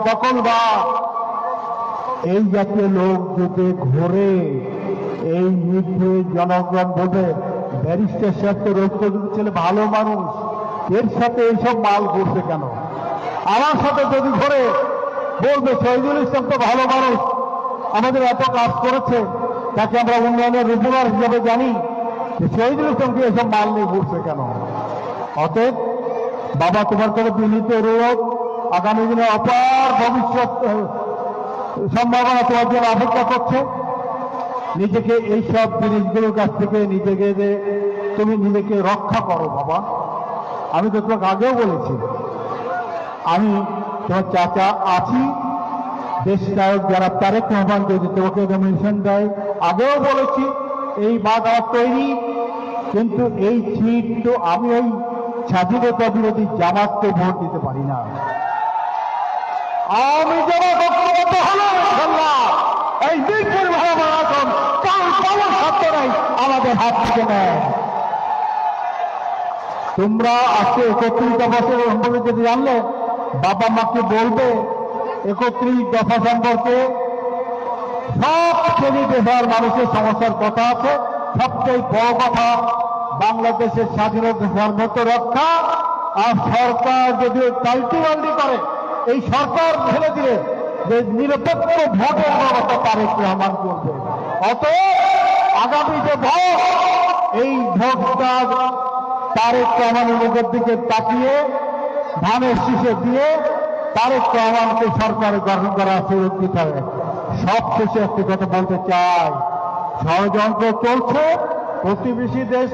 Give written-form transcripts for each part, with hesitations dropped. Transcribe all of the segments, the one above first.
দখলদার এই জাতীয় লোক যদি ঘোরে এই নির্ভয়ে জনগণ বলবে ব্যারিস্টার সাহেব তো রোজগার ছেলে ভালো মানুষ, এর সাথে এইসব মাল ঘুরছে কেন? আমার সাথে যদি ঘোরে বলবে শহীদুল ইসলাম তো ভালো মানুষ, আমাদের এত কাজ করেছে, তাকে আমরা উন্নয়নের রূপকার হিসাবে জানি, শহীদুল ইসলামকে এসব মাল নিয়ে ঘুরছে কেন? অতএব বাবা, তোমার করে বিনীত অনুরোধ, আগামী দিনে অপার ভবিষ্যৎ সম্ভাবনা তোমার জন্য অপেক্ষা করছে। নিজেকে এইসব জিনিসগুলোর কাছ থেকে তুমি নিজেকে রক্ষা করো বাবা। আমি তো তোমাকে আগেও বলেছি, আমি তোমার চাচা আছি, দেশ নায়ক যারা তারেক রহমান যদি তোমাকে নমিনেশন দেয়, আগেও বলেছি এই বাদ আমার তৈরি, কিন্তু এই সিট তো আমি ওই স্বাধীনতা বিরোধী জামাতকে ভোট দিতে পারি না। আমি জামাত ঐক্যবদ্ধ হলো ইনশাআল্লাহ এই দিকপুর ভালো এখন কাল পাওয়ার সাধ্য নাই আমাদের হাত থেকে নেয়। তোমরা আজকে 31 বছরের সম্পর্কে যদি জানলে, বাবা মাকে বলবে 31 দফা সম্পর্কে সব শ্রেণী পেশার মানুষের সমস্যার কথা আছে। সবচেয়ে বড় কথা বাংলাদেশের স্বাধীনতা সার্বভৌমত্ব রক্ষা। আর সরকার যদি পাল্টি করে, এই সরকার ফেলে দিলে যে নিরপেক্ষ ভোটের ব্যবস্থা তারেক রহমান করবে। অতএব আগামী যে ভোট, এই ভোটটা তারেক রহমানের মুখের দিকে তাকিয়ে ধানের শীষে দিয়ে তারেক রহমানকে সরকার গঠন করার সুযোগ দিতে হবে। সব শেষে একটি কথা বলতে চাই, ষড়যন্ত্র চলছে, প্রতিবেশী দেশ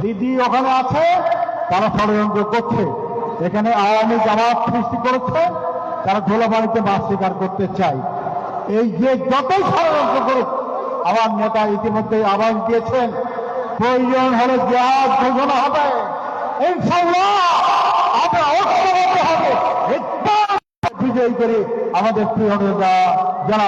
দিদি ওখানে আছে, তারা ষড়যন্ত্র করছে। এখানে আওয়ামী জামাত সৃষ্টি করেছে, তারা ধুলাবাড়িতে মাছ শিকার করতে চায়। এই যে যতই ষড়যন্ত্র করুক, আমার নেতা ইতিমধ্যে আহ্বান দিয়েছেন, প্রয়োজন হলে জিহাদ ঘোষণা হবে, ইনশাআল্লাহ আমরা ঐক্যবদ্ধ হবে, বিজয়ী করে আমাদের প্রিয় নেতা যারা